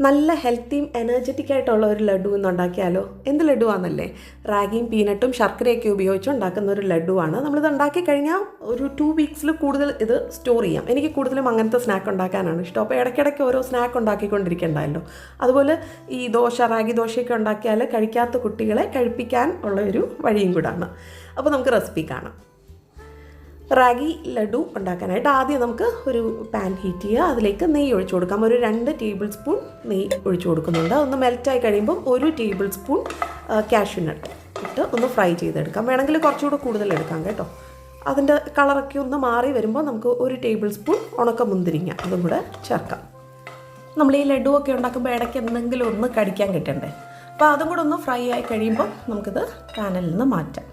നല്ല ഹെൽത്തിയും എനർജറ്റിക് ആയിട്ടുള്ള ഒരു ലഡു എന്ന് ഉണ്ടാക്കിയാലോ. എന്ത് ലഡുവാണെന്നല്ലേ? റാഗിയും പീനട്ടും ശർക്കരയൊക്കെ ഉപയോഗിച്ച് ഉണ്ടാക്കുന്ന ഒരു ലഡുവാണ്. നമ്മളിത് ഉണ്ടാക്കി കഴിഞ്ഞാൽ ഒരു 2 വീക്സിൽ കൂടുതൽ ഇത് സ്റ്റോർ ചെയ്യാം. എനിക്ക് കൂടുതലും അങ്ങനത്തെ സ്നാക്ക് ഉണ്ടാക്കാനാണ് ഇഷ്ടം. അപ്പോൾ ഇടയ്ക്കിടയ്ക്ക് ഓരോ സ്നാക്ക് ഉണ്ടാക്കിക്കൊണ്ടിരിക്കണ്ടല്ലോ. അതുപോലെ ഈ റാഗി ദോശയൊക്കെ ഉണ്ടാക്കിയാൽ കഴിക്കാത്ത കുട്ടികളെ കഴിപ്പിക്കാൻ ഉള്ള ഒരു വഴിയും കൂടാണ്. അപ്പോൾ നമുക്ക് റെസിപ്പി കാണാം. റാഗി ലഡു ഉണ്ടാക്കാനായിട്ട് ആദ്യം നമുക്ക് ഒരു പാൻ ഹീറ്റ് ചെയ്യുക. അതിലേക്ക് നെയ്യ് ഒഴിച്ചു കൊടുക്കാം. ഒരു 2 ടേബിൾ സ്പൂൺ നെയ്യ് ഒഴിച്ചു കൊടുക്കുന്നുണ്ട്. ഒന്ന് മെൽറ്റായി കഴിയുമ്പം 1 ടേബിൾ സ്പൂൺ കാഷ്യൂ നട്ട് ഇട്ട് ഒന്ന് ഫ്രൈ ചെയ്തെടുക്കാം. വേണമെങ്കിൽ കുറച്ചുകൂടെ കൂടുതൽ എടുക്കാം കേട്ടോ. അതിൻ്റെ കളറൊക്കെ ഒന്ന് മാറി വരുമ്പോൾ നമുക്ക് 1 ടേബിൾ സ്പൂൺ ഉണക്കമുന്തിരിങ്ങ അതും കൂടെ ചേർക്കാം. നമ്മൾ ഈ ലഡുവൊക്കെ ഉണ്ടാക്കുമ്പോൾ ഇടയ്ക്ക് എന്തെങ്കിലും ഒന്ന് കടിക്കാൻ കിട്ടണ്ടേ. അപ്പോൾ അതും കൂടെ ഒന്ന് ഫ്രൈ ആയി കഴിയുമ്പോൾ നമുക്കിത് പാനിൽ നിന്ന് മാറ്റാം.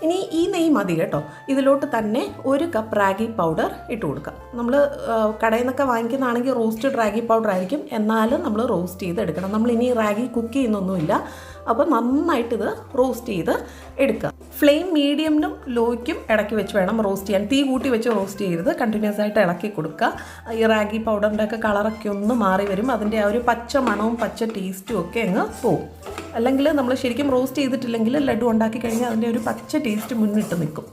ഇനി ഈ നെയ്യ് മതി കേട്ടോ. ഇതിലോട്ട് തന്നെ 1 കപ്പ് റാഗി പൗഡർ ഇട്ട് കൊടുക്കാം. നമ്മൾ കടയിൽ നിന്നൊക്കെ വാങ്ങിക്കുന്നതാണെങ്കിൽ റോസ്റ്റഡ് റാഗി പൗഡർ ആയിരിക്കും, എന്നാലും നമ്മൾ റോസ്റ്റ് ചെയ്ത് എടുക്കണം. നമ്മൾ ഇനി റാഗി കുക്ക് ചെയ്യുന്നൊന്നുമില്ല. അപ്പോൾ നന്നായിട്ടിത് റോസ്റ്റ് ചെയ്ത് എടുക്കുക. ഫ്ലെയിം മീഡിയമിനും ലോയ്ക്കും ഇടയ്ക്ക് വെച്ച് വേണം റോസ്റ്റ് ചെയ്യാൻ. തീ കൂട്ടി വെച്ച് റോസ്റ്റ് ചെയ്യരുത്. കണ്ടിന്യൂസ് ആയിട്ട് ഇളക്കി കൊടുക്കുക. ഈ റാഗി പൗഡറിൻ്റെ ഒക്കെ കളറൊക്കെ ഒന്ന് മാറി വരും. അതിൻ്റെ ആ ഒരു പച്ച മണവും പച്ച ടേസ്റ്റും ഒക്കെ അങ്ങ് പോവും. അല്ലെങ്കിൽ നമ്മൾ ശരിക്കും റോസ്റ്റ് ചെയ്തിട്ടില്ലെങ്കിൽ ലഡു ഉണ്ടാക്കി കഴിഞ്ഞാൽ അതിൻ്റെ ഒരു പച്ച ടേസ്റ്റ് മുന്നിട്ട് നിൽക്കും.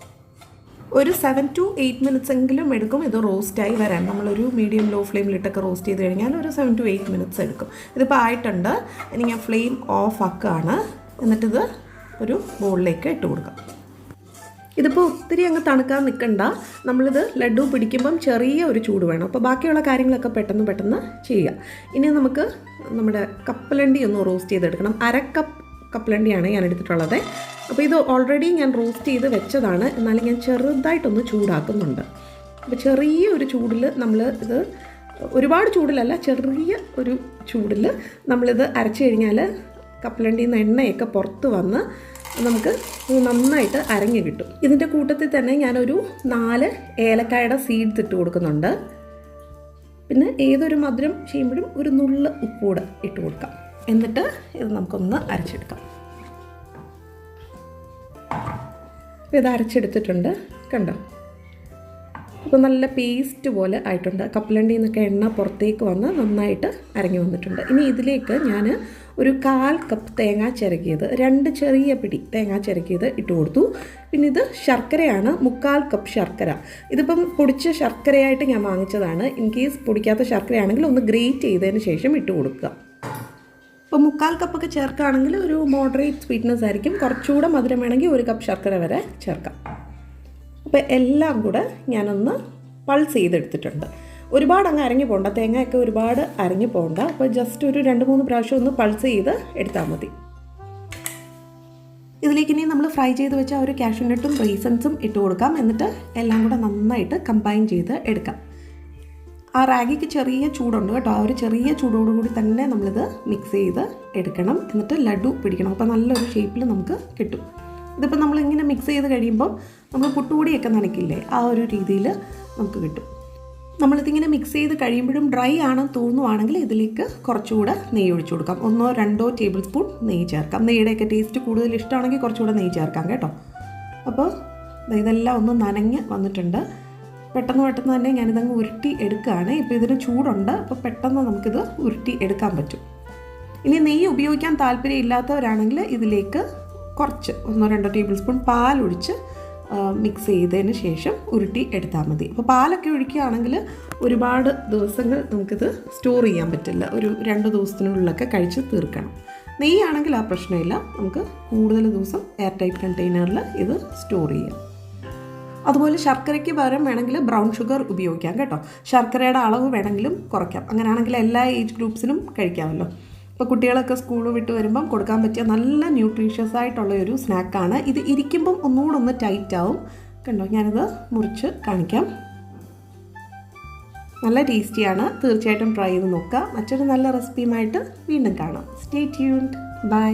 ഒരു 7 to 8 മിനിറ്റ്സ് എങ്കിലും എടുക്കും ഇത് റോസ്റ്റായി വരാൻ. നമ്മളൊരു മീഡിയം ലോ ഫ്ലെയിമിലിട്ടൊക്കെ റോസ്റ്റ് ചെയ്ത് കഴിഞ്ഞാൽ ഒരു 7 to 8 മിനിറ്റ്സ് എടുക്കും. ഇതിപ്പോൾ ആയിട്ടുണ്ട്. ഇനി ഞാൻ ഫ്ലെയിം ഓഫ് ആക്കുകയാണ്. എന്നിട്ടിത് ഒരു ബൗളിലേക്ക് ഇട്ട് കൊടുക്കാം. ഇതിപ്പോൾ ഒത്തിരി അങ്ങ് തണുക്കാൻ നിൽക്കണ്ട. നമ്മളിത് ലഡു പിടിക്കുമ്പം ചെറിയ ഒരു ചൂട് വേണം. അപ്പോൾ ബാക്കിയുള്ള കാര്യങ്ങളൊക്കെ പെട്ടെന്ന് ചെയ്യുക. ഇനി നമുക്ക് നമ്മുടെ കപ്പലണ്ടി ഒന്ന് റോസ്റ്റ് ചെയ്തെടുക്കണം. 1/2 കപ്പ് കപ്പലണ്ടിയാണ് ഞാൻ എടുത്തിട്ടുള്ളത്. അപ്പോൾ ഇത് ഓൾറെഡി ഞാൻ റോസ്റ്റ് ചെയ്ത് വെച്ചതാണ്. എന്നാലും ഞാൻ ചെറുതായിട്ടൊന്ന് ചൂടാക്കുന്നുണ്ട്. അപ്പോൾ ചെറിയ ഒരു ചൂടിൽ നമ്മൾ ഇത്, ഒരുപാട് ചൂടിലല്ല, ചെറിയ ഒരു ചൂടിൽ നമ്മളിത് അരച്ച് കഴിഞ്ഞാൽ കപ്പലണ്ടിയിൽ നിന്ന് എണ്ണയൊക്കെ പുറത്ത് വന്ന് നമുക്ക് നന്നായിട്ട് അരഞ്ഞ് കിട്ടും. ഇതിൻ്റെ കൂട്ടത്തിൽ തന്നെ ഞാനൊരു 4 ഏലക്കായുടെ സീഡ്സ് ഇട്ട് കൊടുക്കുന്നുണ്ട്. പിന്നെ ഏതൊരു മധുരം ചെയ്യുമ്പോഴും ഒരു നുള്ള് ഉപ്പൂടെ ഇട്ട് കൊടുക്കാം. എന്നിട്ട് ഇത് നമുക്കൊന്ന് അരച്ചെടുക്കാം. ഇത് അരച്ചെടുത്തിട്ടുണ്ട് കണ്ടോ. അപ്പോൾ നല്ല പേസ്റ്റ് പോലെ ആയിട്ടുണ്ട്. കപ്പലണ്ടിയിൽ നിന്നൊക്കെ എണ്ണ പുറത്തേക്ക് വന്ന് നന്നായിട്ട് അരഞ്ഞു വന്നിട്ടുണ്ട്. ഇനി ഇതിലേക്ക് ഞാൻ ഒരു 1/4 കപ്പ് തേങ്ങ ചിരകിയത്, 2 ചെറിയ പിടി തേങ്ങ ചിരകിയത് ഇട്ട് കൊടുത്തു. പിന്നെ ഇത് ശർക്കരയാണ്, 1/4 കപ്പ് ശർക്കര. ഇതിപ്പം പൊടിച്ച ശർക്കരയായിട്ട് ഞാൻ വാങ്ങിച്ചതാണ്. ഇൻ കേസ് പൊടിക്കാത്ത ശർക്കരയാണെങ്കിൽ ഒന്ന് ഗ്രേറ്റ് ചെയ്തതിന് ശേഷം ഇട്ട് കൊടുക്കുക. ഇപ്പോൾ 1/4 കപ്പൊക്കെ ചേർക്കുകയാണെങ്കിൽ ഒരു മോഡറേറ്റ് സ്വീറ്റ്നെസ് ആയിരിക്കും. കുറച്ചുകൂടെ മധുരം വേണമെങ്കിൽ 1 കപ്പ് ശർക്കര വരെ ചേർക്കാം. അപ്പോൾ എല്ലാം കൂടെ ഞാനൊന്ന് പൾസ് ചെയ്തെടുത്തിട്ടുണ്ട്. ഒരുപാട് അങ്ങ് അരഞ്ഞു പോകണ്ട, തേങ്ങയൊക്കെ ഒരുപാട് അരഞ്ഞു പോകണ്ട. അപ്പോൾ ജസ്റ്റ് ഒരു 2-3 പ്രാവശ്യം ഒന്ന് പൾസ് ചെയ്ത് എടുത്താൽ മതി. ഇതിലേക്ക് ഇനി നമ്മൾ ഫ്രൈ ചെയ്ത് വെച്ച ഒരു കാഷ്യൂ നട്ടും റീസൺസും ഇട്ട് കൊടുക്കാം. എന്നിട്ട് എല്ലാം കൂടെ നന്നായിട്ട് കമ്പൈൻ ചെയ്ത് എടുക്കാം. ആ റാഗിക്ക് ചെറിയ ചൂടുണ്ട് കേട്ടോ. ആ ഒരു ചെറിയ ചൂടോടുകൂടി തന്നെ നമ്മളിത് മിക്സ് ചെയ്ത് എടുക്കണം. എന്നിട്ട് ലഡു പിടിക്കണം. അപ്പോൾ നല്ലൊരു ഷേപ്പിൽ നമുക്ക് കിട്ടും. ഇതിപ്പോൾ നമ്മളിങ്ങനെ മിക്സ് ചെയ്ത് കഴിയുമ്പോൾ നമ്മൾ പുട്ടുപൊടിയൊക്കെ നനയ്ക്കില്ലേ, ആ ഒരു രീതിയിൽ നമുക്ക് കിട്ടും. നമ്മളിതിങ്ങനെ മിക്സ് ചെയ്ത് കഴിയുമ്പോഴും ഡ്രൈ ആണെന്ന് തോന്നുവാണെങ്കിൽ ഇതിലേക്ക് കുറച്ചുകൂടെ നെയ്യ് ഒഴിച്ചു കൊടുക്കാം. 1-2 ടേബിൾ സ്പൂൺ നെയ്യ് ചേർക്കാം. നെയ്യുടെയൊക്കെ ടേസ്റ്റ് കൂടുതൽ ഇഷ്ടമാണെങ്കിൽ കുറച്ചുകൂടെ നെയ്യ് ചേർക്കാം കേട്ടോ. അപ്പോൾ ഇതെല്ലാം ഒന്ന് നനഞ്ഞ് വന്നിട്ടുണ്ട്. പെട്ടെന്ന് തന്നെ ഞാനിതങ്ങ് ഉരുട്ടി എടുക്കുകയാണ്. ഇപ്പോൾ ഇതിന് ചൂടുണ്ട്. അപ്പോൾ പെട്ടെന്ന് നമുക്കിത് ഉരുട്ടി എടുക്കാൻ പറ്റും. ഇനി നെയ്യ് ഉപയോഗിക്കാൻ താല്പര്യം ഇല്ലാത്തവരാണെങ്കിൽ ഇതിലേക്ക് കുറച്ച് 1-2 ടേബിൾ സ്പൂൺ പാലൊഴിച്ച് മിക്സ് ചെയ്തതിന് ശേഷം ഉരുട്ടി എടുത്താൽ മതി. അപ്പോൾ പാലൊക്കെ ഒഴിക്കുകയാണെങ്കിൽ ഒരുപാട് ദിവസങ്ങൾ നമുക്കിത് സ്റ്റോർ ചെയ്യാൻ പറ്റില്ല. ഒരു 2 ദിവസത്തിനുള്ളിലൊക്കെ കഴിച്ച് തീർക്കണം. നെയ്യാണെങ്കിൽ ആ പ്രശ്നമില്ല. നമുക്ക് കൂടുതൽ ദിവസം എയർ ടൈറ്റ് കണ്ടെയ്നറിൽ ഇത് സ്റ്റോർ ചെയ്യാം. അതുപോലെ ശർക്കരയ്ക്ക് പകരം വേണമെങ്കിൽ ബ്രൗൺ ഷുഗർ ഉപയോഗിക്കാം കേട്ടോ. ശർക്കരയുടെ അളവ് വേണമെങ്കിലും കുറയ്ക്കാം. അങ്ങനെയാണെങ്കിൽ എല്ലാ ഏജ് ഗ്രൂപ്പ്സിനും കഴിക്കാമല്ലോ. ഇപ്പോൾ കുട്ടികളൊക്കെ സ്കൂൾ വിട്ട് വരുമ്പം കൊടുക്കാൻ പറ്റിയ നല്ല ന്യൂട്രീഷ്യസ് ആയിട്ടുള്ള ഒരു സ്നാക്കാണ്. ഇത് ഇരിക്കുമ്പം ഒന്നുകൂടെ ഒന്ന് ടൈറ്റ് ആവും കണ്ടോ. ഞാനിത് മുറിച്ച് കാണിക്കാം. നല്ല ടേസ്റ്റിയാണ്. തീർച്ചയായിട്ടും ട്രൈ ചെയ്ത് നോക്കുക. മറ്റൊരു നല്ല റെസിപ്പിയുമായിട്ട് വീണ്ടും കാണാം. Stay tuned. ബൈ.